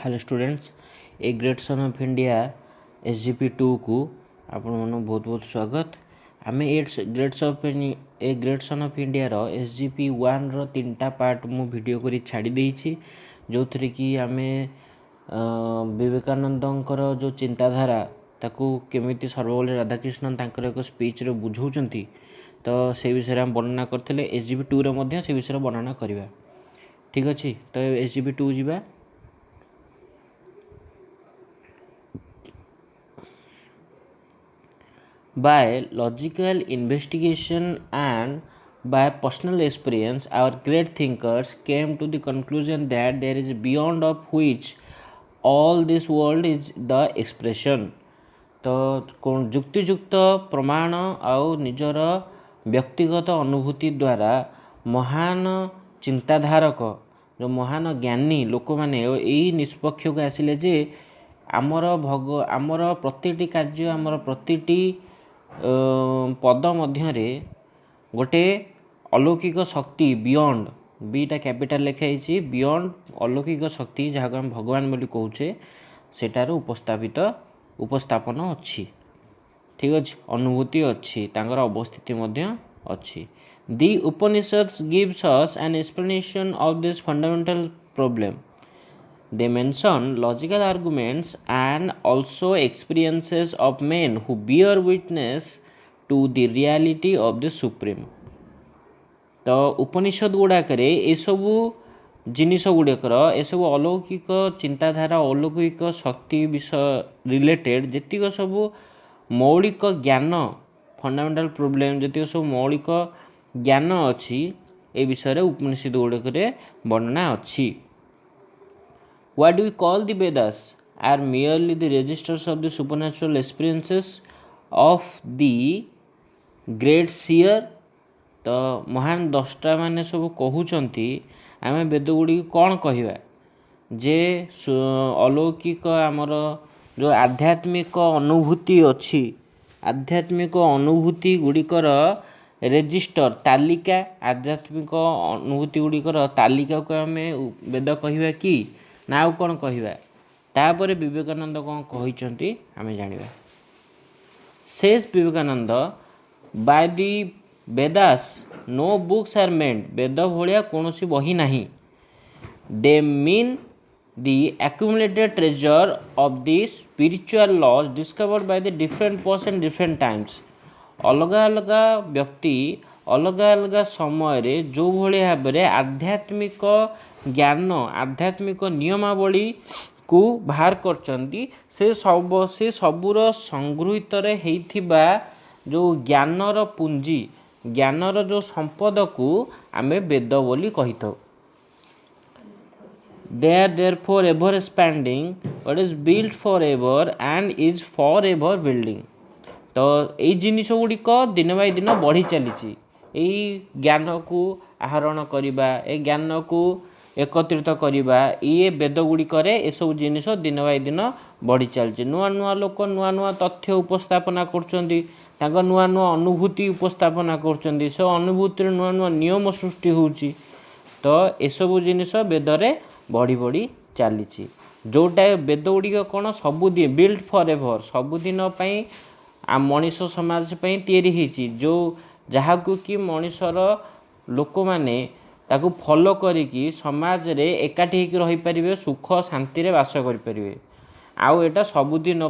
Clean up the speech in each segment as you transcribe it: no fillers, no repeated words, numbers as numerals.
Hello students, a great son of India SGP2 को आपण मन बहुत बहुत स्वागत। आम a great son of India SGP1 रो 3टा पार्ट मु वीडियो करी छाड़ी देइछि, जो थरे कि आम विवेकानंदंकर जो चिंताधारा ताकू केमिति सर्वपल्ली राधाकृष्णन तांकर एक स्पीच रे बुझाउचंती, तो से विषय हम वर्णना करथिले। SGP2 रे मध्य से विषय वर्णना करबा। ठीक अछि, तो SGP2 जिबा। By logical investigation and by personal experience, our great thinkers came to the conclusion that there is beyond of which all this world is the expression। तो जुक्तियुक्त प्रमाण आउ निजर व्यक्तिगत अनुभूति द्वारा महान चिंताधारक जो महान ज्ञानी लोक मैंने यही निष्पक्ष को आसिले जे आमर प्रतिटी कार्य आमर प्रतिटी पद मध्य गोटे अलौकिक शक्ति बियॉन्ड बीटा कैपिटल लिखाई बियॉन्ड अलौकिक शक्ति जहाँ को हम भगवान बोली कहूचे सेटार उपस्थापन अच्छी। ठीक अच्छे, अनुभूति अच्छी, तांकर अवस्थिति मध्य अच्छी। The Upanishads gives us an explanation of this fundamental problem. They mention logical arguments and also experiences of men who bear witness to the reality of the Supreme। तो उपनिषद गुड़ाकरे ये सबू जिनिस गुड़ाकर ये सब अलौकिक चिंताधारा अलौकिक शक्ति विषय रिलेटेड जीतक सब मौलिक ज्ञान फंडामेंटल प्रोब्लेम जी सब मौलिक ज्ञान अच्छी ए विषय उपनिषद गुड़ाकरे वर्णना अच्छी। What do we call the Vedas are merely the registers of the supernatural experiences of the great seer। तो महान दृष्टा माने सब कहउचंती आम वेद गुड़ी कौन कहवा जे अलौकिक आमर जो आध्यात्मिक अनुभूति अच्छी, आध्यात्मिक अनुभूति गुड़िकर रेजिस्टर तालिका, आध्यात्मिक अनुभूति गुड़िकर तालिका को आम वेद कहवा कि ना कौन कहवा। तापर विवेकानंद कौन कहते आम जानिबा। Says Vivekananda, by the Vedas no books are meant. वेद भलिया कौनसी बही नहीं। They mean the accumulated treasure of the spiritual laws discovered by the different person different times. अलग अलग व्यक्ति अलग अलग समय रे जो भली भाव आध्यात्मिक ज्ञान आध्यात्मिक नियमावली को बाहर करचंती से सबूर संगृहित होइथिबा जो ज्ञानर पुंजी ज्ञानर जो संपद को आमे वेद बोली कहिथौ। They are therefore ever expanding, what is built forever and is forever building। तो यही जिनिस गुड़िक दिन बाय दिन बढ़ी चली ज्ञान को आहरण करवा ए ज्ञान को एकत्रित करवा ये वेद गुड़िकर एसबू जिनिस दिन बाय दिन बढ़ी चलती। नुआ नुआ लोक नुआ नुआ तथ्य उपस्थापना करछंती, तांका नुआ नुआ अनुभूति उपस्थापना करछंती, से अनुभूति नुआ नुआ नियम सृष्टि होउची। तो एसबू जिनिस वेदरे बढ़ी बढ़ी चली जोटा वेद गुड़िक कौन सबुदिन बिल्ड फॉर एवर सबुदिन मनीष समाज तैयारी होती जो जहाँ को कि मनीषर लोक मैंने ताकू फॉलो करिकी समाज रे एकाठी होकर रही पारिबे, सुख शांति रे वास करि पारिबे। आउ एटा सबुदिन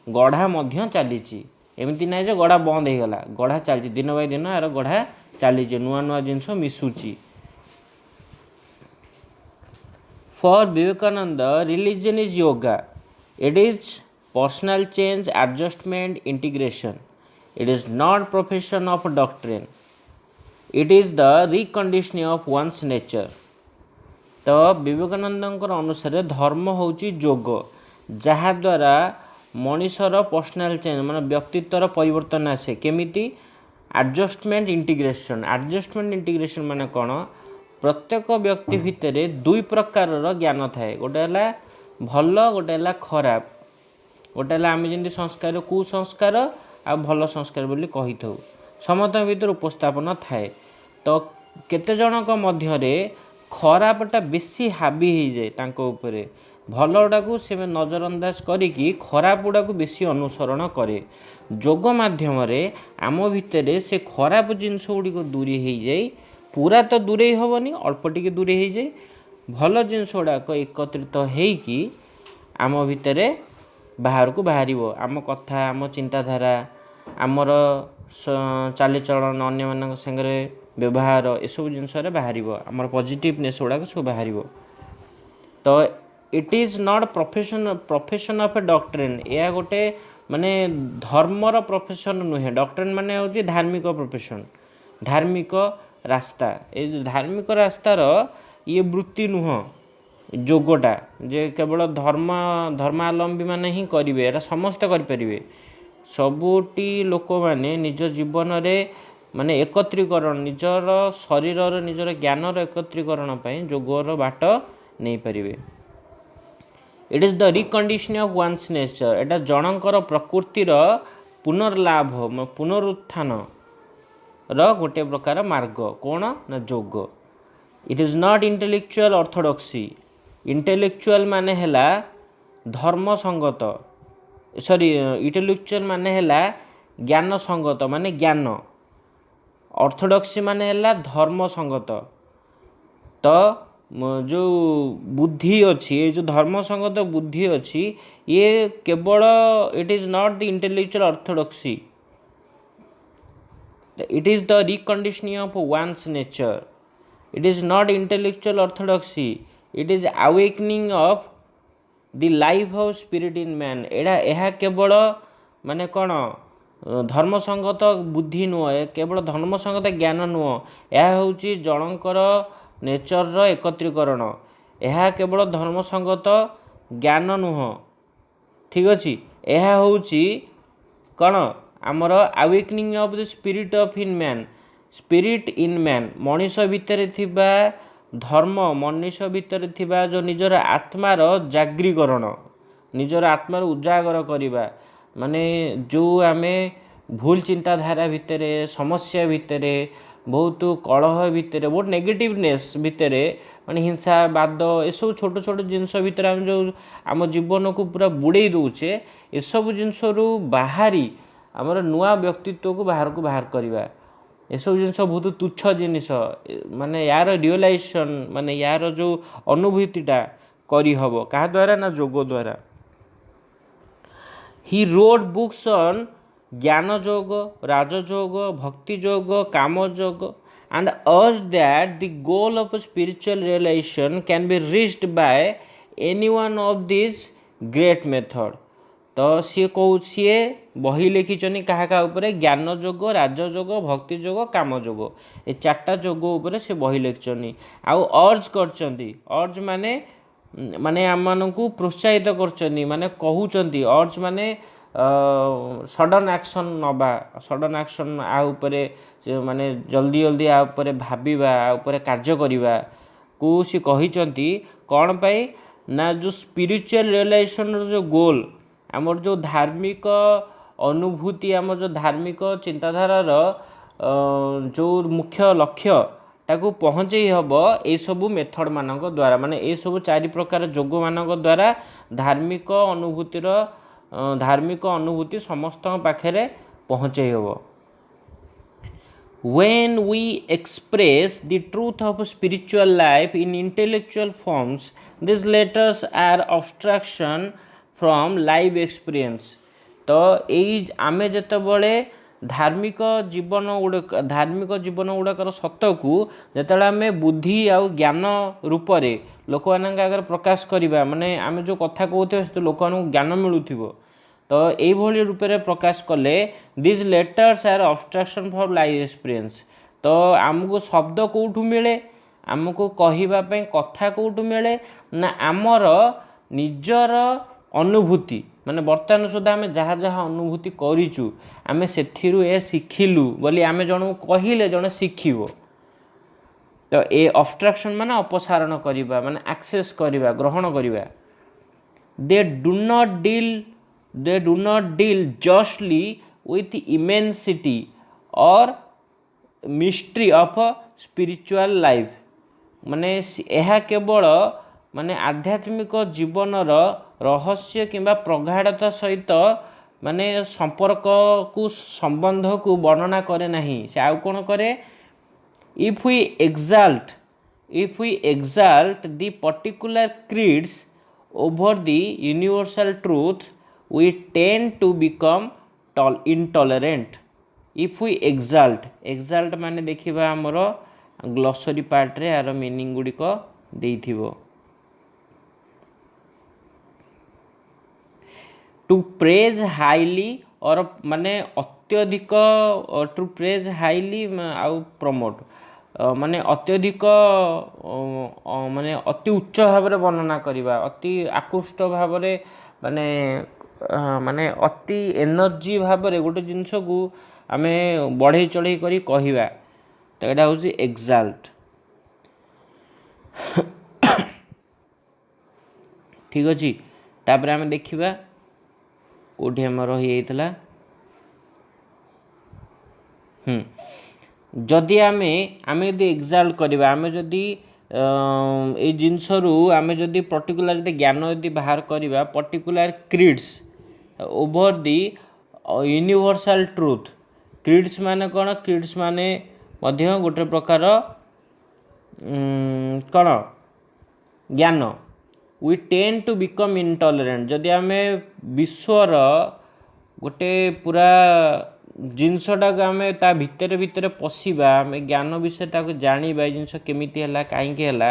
गढ़ा मध्य चली एमती ना जे गढ़ा बंद हो गला, गढ़ा चलती दिन बाय दिन यार गढ़ा चली नुआ नुआ जिनस मिसुची। For Vivekananda, religion is yoga. It is personal change, adjustment, integration. It is not profession of doctrine. It is the reconditioning of one's nature। तो विवेकानंद अनुसार धर्म होची योग, जहा द्वारा मनीषर पर्सनाल चेंज मान व्यक्तित्वर परिवर्तन आसे। केमिति एडजस्टमेंट इंटीग्रेशन माने कौन प्रत्येक व्यक्ति भितर दुई प्रकार ज्ञान थाए, गोटे है भल गोटे है खराब, गोटे है आम जमी संस्कार कुसंस्कार आ भल संस्कार बोली कही था समस्त भीतर उपस्थापन थाए। तो केते जनक मध्य खराबटा बेसी हावी हो जाए तांको उपरे, भलटा को से नजरअंदाज करिकी खराब गुड़ा को बेसी अनुसरण करे। जोग माध्यम आम भितर से खराब जिनस गुड़ी दूरी हो जाए, पूरा तो दूरे हेनी अल्प टिके दूरे हो जाए, भल जिनस गुड़ाक एकत्रित होइकी आम भितर बाहर को बाहर आम कथा आम चिंताधारा आमर चालीचलन अन्य मान संगे व्यवहार एसबू जिनस बाहर आमर पॉजिटिवनेस गुड़ाक सब बाहर। तो it is not profession of A doctrine, यह गोटे माने धर्मर प्रोफेशन नुहे। डॉक्ट्रिन माने होची धार्मिक प्रोफेशन, धार्मिक रास्ता। ये धार्मिक रास्तार ये वृत्ति नुह जोगटा जे केवल धर्मावलंबी माने ही करेंगे, एरा समस्ते करें। सबुटी लोक माने निज जीवन में माने एकत्रीकरण निजर शरीर निजर ज्ञानर एकत्रीकरण पर जोगर बाट नहीं पारे। It is the reconditioning of one's nature, एटा जनकर प्रकृतिर पुनर्लाभ पुनरुत्थान गोटे प्रकार मार्ग कौन ना जोग। It is not intellectual orthodoxy, intellectual माने हैला धर्म संगत, सॉरी इंटेलेक्चुअल माने हैला ज्ञान संगत माने ज्ञान, ऑर्थोडॉक्सी माने हैला धर्म संगत। तो जो बुद्धि अच्छी, ये जो धर्म संगत बुद्धि अच्छी, ये केवल it is not the intellectual orthodoxy, it is the reconditioning of one's nature. It is not intellectual orthodoxy, it is awakening of the life of spirit in man. एड़ा केवल माने कौन धर्म संगत बुद्धि नुह, केवल धर्म संगत ज्ञान नुह, यह हूँ जनकर नेचर एकत्रीकरण, यह केवल धर्म संगत ज्ञान नुह। ठीक अच्छे, यह हूँ कौन आमर awakening of the spirit of in man, spirit in man Manish भितर थिबा धर्म, मनीष भितर थिबा जो निजर आत्मार जागृकरण, निजर आत्मार उजागर करवा, माने जो आमे भूल चिंताधारा भितर समस्या भितर बहुत कलह भितर बहुत नेगेटिवनेस भितर माने हिंसा वाद ये सब छोट छोट जिनस भितर आम जो आम जीवन को पूरा बुड़े दौचे, ये सब जिनस बाहरी आमर नुआ व्यक्तित्व को बाहर करवा, ये सब जिनस बहुत तुच्छ जिनिस माने यार रियलाइजेशन माने यार जो अनुभूतिटा करहब क्या द्वारा ना जोग द्वारा। ही रोड बुक्स ऑन ज्ञान योग, राजयोग, भक्ति योग, काम योग and urged that the goal of spiritual realization can be reached by any one of these great method। तो सी कौ सी बही लिखिं क्या उपरे ज्ञान योग, राजयोग, भक्ति योग, काम योग, ये चार्टा योग उपरे से बही लिखिं आउ अर्ज करचंती। अर्ज माने माने आम मानकु प्रोत्साहित करचंती, माने कहउचंती अर्ज माने सडन एक्शन नबा, सडन एक्शन आ उपरे माने जल्दी जल्दी आ उपरे भाबिबा, आ उपरे कार्य करिबा को सी कहिचंती। कौन पाई ना जो स्पिरिचुअल रियलाइजेशन जो गोल आमर जो धार्मिक अनुभूति, आम जो धार्मिक चिंताधारार जो मुख्य लक्ष्य ताकू पहुँचे हम ये सबू मेथड मानक द्वारा, माने ये सब चारि प्रकार जोग मानक द्वारा धार्मिक अनुभूति समस्त पाखे पहुँचे हम। When we express the truth of spiritual life in intellectual forms, these letters are abstraction from live experience। तो यही आमे जेतेबेले धार्मिक जीवन गुड़ाकर सत को जिते आम बुद्धि आ ज्ञान रूप से लोक आगे प्रकाश करवा, माने आम जो कथा कहते से लोक ज्ञान मिलूथिबो, तो यही रूप से प्रकाश कले these letters are abstraction for life experience. तो आमको शब्द कौटू मिले, आमको कहवाई कथा कौटू मिले ना आमर निजर अनुभूति, माने बर्तमान सुधा आम जहाँ जहाँ अनुभूति करूँ आम से शिखिलु बोली आम जन को कहले जन शिखिबो। तो ये अब्स्ट्रक्शन माने अपसारण करवा, माने एक्सेस करवा, ग्रहण करवा। They do not deal justly with immensity or mystery of spiritual life। माने यह केवल ମାନେ ଆଧ୍ୟାତ୍ମିକ ଜୀବନର ରହସ୍ୟ କିମ୍ବା ପ୍ରଗାଢ଼ତା ସହିତ ମାନେ ସମ୍ପର୍କକୁ ସମ୍ବନ୍ଧକୁ ବର୍ଣ୍ଣନା କରେ ନାହିଁ। ସେ ଆଉ କ'ଣ କରେ? If we exalt the particular creeds over the universal truth, we tend to become intolerant. If we exalt माने देखिबा हमर ग्लोसरी पार्ट रे आर मीनिंग गुडी को देइथिबो। टू प्रेज हाईली और माने अत्यधिक, टू प्रेज हाईली आउ प्रमोट माने अत्यधिक माने अति उच्च भाव में वर्णना करवा, अति आकृष्ट भाव माने माने अति एनर्जी भाव में गोटे जिनस को आम बढ़े चढ़े करी कहवा, तो यहाँ हूँ एक्साल्ट। ठीक अच्छे, तापर आम देखा कौटी आम रही जदि आमे जदि एक्साल्ट करवा, आमे जदि ए जिनस आमे जदि पर्टिकुलर ज्ञान यदि बाहर करवा particular creeds over the universal truth. Creeds माने कौन? क्रीड्स माने मध्य गोटे प्रकार कौन ज्ञान। We tend to become intolerant. जदि आमे विश्वर गोटे पूरा जिनसटा को आम ता भितर भितर पशिबा, आम ज्ञान विषय जानिबा जिनस केमिति हैला कहीं हैला,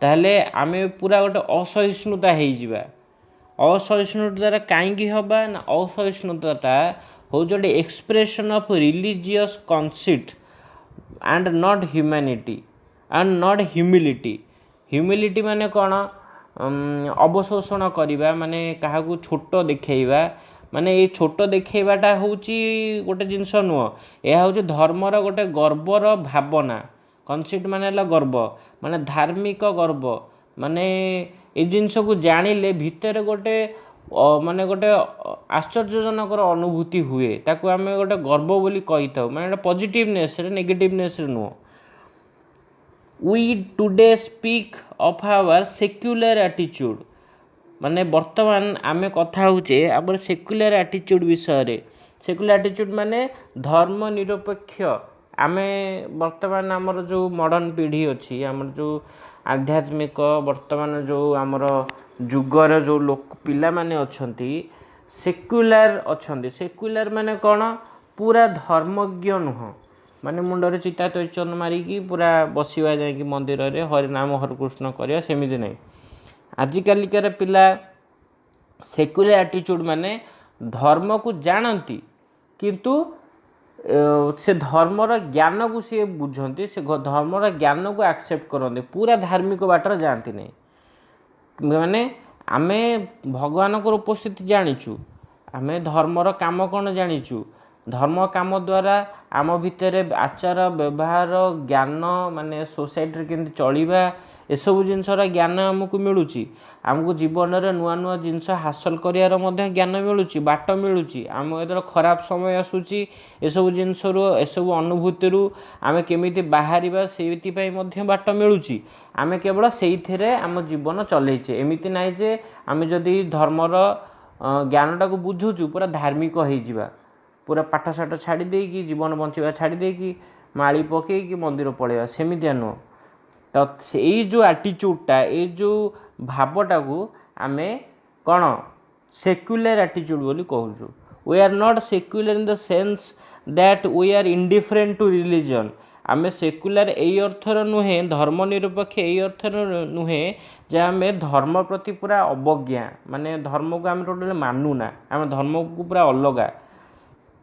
ताहले आम पूरा गोटे असहिष्णुता होइजिबा। असहिष्णुता द्वारा कहीं हबा ना, असहिष्णुता हो Jote expression of religious concept and not humanity and not humility. Humility माने कौन? अवशोषण करवा, माने काहाकू छोट देखैबा, माने ये छोट देखैबाटा होउची गोटे जिनस नुह, यह हूँ धर्मर गोटे गर्वर भावना। कनसेप्ट माने ला गर्व, माने धार्मिक गर्व, माने ये जिनस को जानिले भितर गोटे माने गोटे आश्चर्यजनक अनुभूति हुए, ताकू आम गोटे गर्व बोली कही था, माने पॉजिटिवनेस रे नेगेटिवनेस रे नुह। We today speak of our secular attitude, माने वर्तमान आमे कथा होचे आबर सेक्युलर एटीट्यूड विषय। सेक्युलर एटीट्यूड माने धर्म निरपेक्ष। आमे वर्तमान आमर जो मॉडर्न पीढ़ी अच्छी, आमर जो आध्यात्मिक वर्तमान जो आमर जुगर जो लोक पिला माने अछंती सेक्युलर अछंती। सेक्युलर माने कौन? पूरा धर्मज्ञ नुह, माने मुंडरे चिता तैचन मारिकी पूरा बसिवा जाएगी मंदिर रे हरिनाम हरकृष्ण करिया, सेमिति नहीं। आजिकालिकार पिला सेक्युलर एटीट्यूड माने धर्म को जानती किंतु से धर्मर ज्ञान को सी बुझती, से धर्मर ज्ञान को एक्सेप्ट करते, पूरा धार्मिक बाटर जाती नहीं। माने आमे भगवान को उपस्थिति जानिचु, आमे धर्मर काम कौन जानिचु, धर्म काम द्वारा आम भितर आचार व्यवहार ज्ञान माने सोसाइटी केमती चलवा, एसबू जिनसर ज्ञान आमको मिलूँ। आमको जीवन में नुआ नुआ जिनस हासिल करार ज्ञान मिलूँ, बाट मिलूँ। आम जो खराब समय आसूँ एसबू जिनस एसबू अनुभूति आम केमी बाहर से बाट मिलूँ। आम केवल से आम जीवन चलैचे, एमती ना जे आम जदि धर्मर ज्ञानटा को बुझुचु पूरा धार्मिक हो, पूरा पाठशाठ छाड़ी देकी जीवन बंचवा छाड़ी देकी माली पकईकी मंदिर पलैया, सेमितिया नुह। तो यही जो एटीट्यूडटा, ये जो भावटा को आमे कौन सेक्युलर एटीट्यूड बोली कहूँ। We are not secular in the sense that we are indifferent to religion. आमे सेक्युलर यही अर्थर नुहे, धर्मनिरपेक्ष यही अर्थर नुहे जे आमे धर्म प्रति पूरा अवज्ञा, माने धर्म को आम टोटली मानुना, आम धर्म को पूरा अलगा।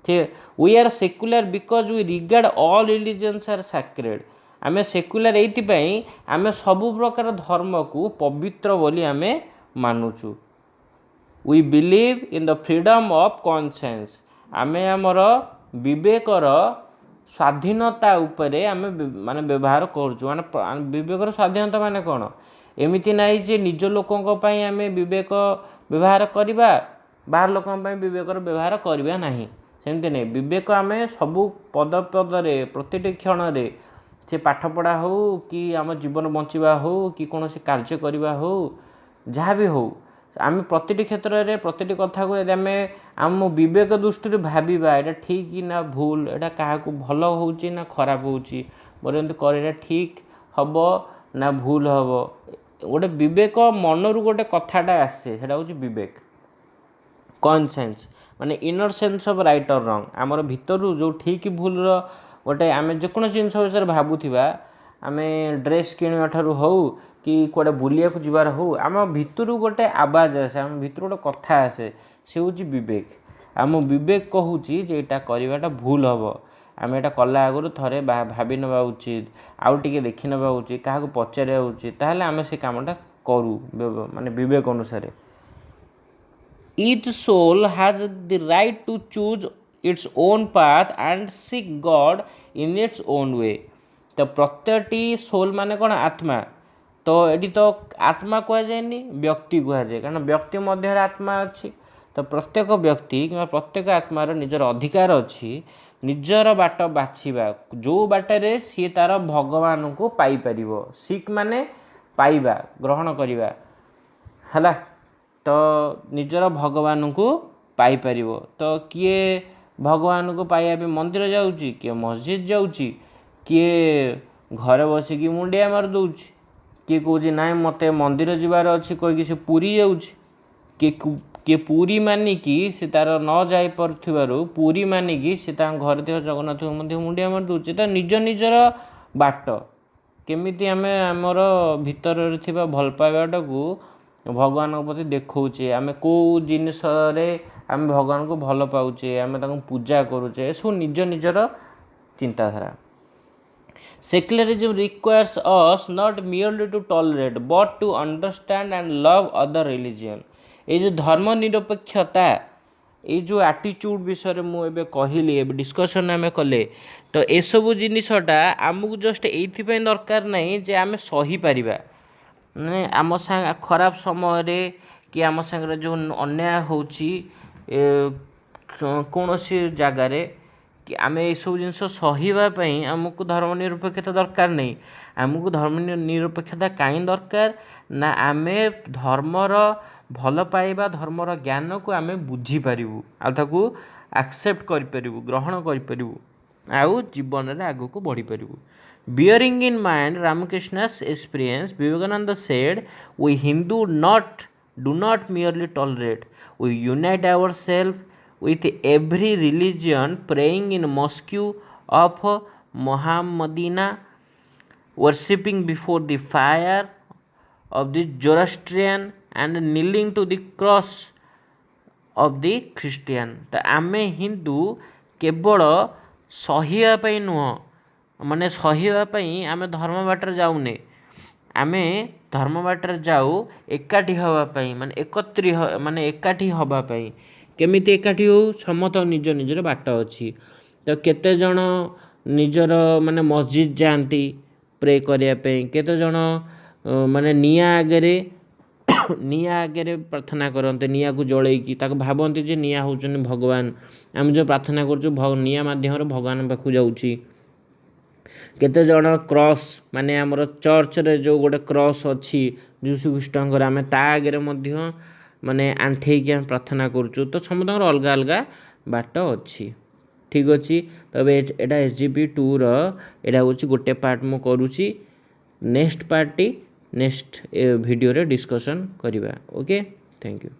We are secular because we regard all religions are sacred. आमे सेक्युलर एइथिपाई आमे सबु प्रकार धर्म को पवित्र बोली आमे मानुचु। We believe in the freedom of conscience. आमे आमर विवेकर स्वाधीनता उपरे आमे माने व्यवहार करछु। माने विवेकर स्वाधीनता माने कौन? एमिति नाइ जे निज लोकंक पई आमे विवेक व्यवहार करिबा, बाहर लोकंक पई विवेकर व्यवहार करिबा नाही, सेमति नहीं। विवेक आमे सबु पद पदरे प्रतिटी क्षण रे से पाठपढ़ा हो कि आम जीवन बंचा हो कि कौन कार्य करवा हो जहाँ भी हो आम प्रति क्षेत्र में प्रति कथा को यदि आम आम विवेक दृष्टि भाविबा यहाँ ठीक ना भूल यहाँ क्या भल हो ना खराब हो मोर एमती कर ठीक हम ना भूल हम गोटे विवेक मनरू गोटे कथाटा आसे से विवेक कॉन्सेंस माने इनर सेंस ऑफ राइट और रॉन्ग आमर भितर जो ठीक भूल गोटे आम जेको जिन विषय भावुवा आम ड्रेस किणवा ठारू हो कि कौटे बुलिया जबार हो आम भितर गोटे आवाज आसे आम भितर गोटे कथा आसे से हूँ विवेक आम विवेक कहूँ जे यहाँ करवाटा भूल हम आम यहाँ कला आगु थे भावी नवा उचित आउ टे देखी नवा उचित क्या पचारा उचित ताहले आम से कामटा करूँ माने विवेक अनुसार each soul has the right to choose its own path and seek God in its own way तो प्रत्येकटी सोल माने कौन आत्मा तो ये तो आत्मा कहुए व्यक्ति कहुए कारण व्यक्ति मध्य आत्मा अच्छी तो प्रत्येक व्यक्ति कि प्रत्येक आत्मार निजर अधिकार अच्छी निजर बाट बाछिबा जो बाटरे सी तार भगवान को पाइपर सिख माने पाइबा ग्रहण करवा है तो निजर भगवान को पाइपर तो किए भगवान को पाइबा मंदिर जाऊँगी किए मस्जिद जाऊँगी किए घर बसिकी मुंडिया मार दौर किए कौच ना मत मंदिर जबार अच्छी कहीकि से पूरी जाऊँगी किए पूरी मानिकी से तार न जापर पूरी मानिकी से घर थे जगन्नाथ मुंडिया मार दौर तो निज निजर बाट केमिति आम आमर भितर भल पाइबाटा को भगवान प्रति देखौचे आम कौ जिनस आम भगवान को भल पाऊे आम पूजा करुचे सब निज निजर चिंताधारा secularism requires us not merely to tolerate but to understand and love other religion ये जो धर्मनिरपेक्षता ये जो एटीट्यूड विषय मुझे कहली ए डिस्कसन आम कले तो ये सब जिनसटा आमको जस्ट ये दरकार नहीं जे आम सही पारिबा माने आम सांग खराब समय कि आम सांगे जो अन्याय होची कौन सी जगार कि आम ये सब जिन सहीवाई आमको धर्मनिरपेक्षता दरकार नहीं आमको धर्मनिरपेक्षता कहीं दरकार ना आम धर्मर भल पाइबा धर्मर ज्ञान को आम बुझीपर आकु एक्सेप्ट करूँ ग्रहण करूँ आउ जीवन में आग को बढ़ी Paru Bearing in mind Ramakrishna's experience, Vivekananda said, "We Hindu do not merely tolerate. We unite ourselves with every religion, praying in mosque of Mohammedina, worshipping before the fire of the Zoroastrian, and kneeling to the cross of the Christian." तो आमे हिंदू केवल सहिवाई नुह माने सहिवाई आम धर्म water जाऊने आम धर्म water जाऊ एकाठी हवापाई माने एकत्री माने एकाठी हवापाई केमिति एकाठी हो समत निज निजर बाट अच्छी तो केते जण निजर माने मस्जिद जाती प्रे करने केते जण माने निया आगे प्रार्थना करते निया को जलैकी भावती जे निया होचन भगवान आम जो प्रार्थना कर निया माध्यम भगवान पाखु जाऊँगी केते जण क्रॉस माने आमर चर्च रे जो गोटे क्रॉस अच्छी जीशु ख्रीष्टर आम ता आगे माने आंठेकी आम प्रार्थना करूँ तो समस्त अलग अलग बाट अच्छी ठीक अच्छी तबे एटा SGP2 एटा हूँ गोटे पार्ट मु करुँची नेक्स्ट पार्टी नेक्स्ट वीडियो रे डिस्कशन करिबा ओके थैंक यू।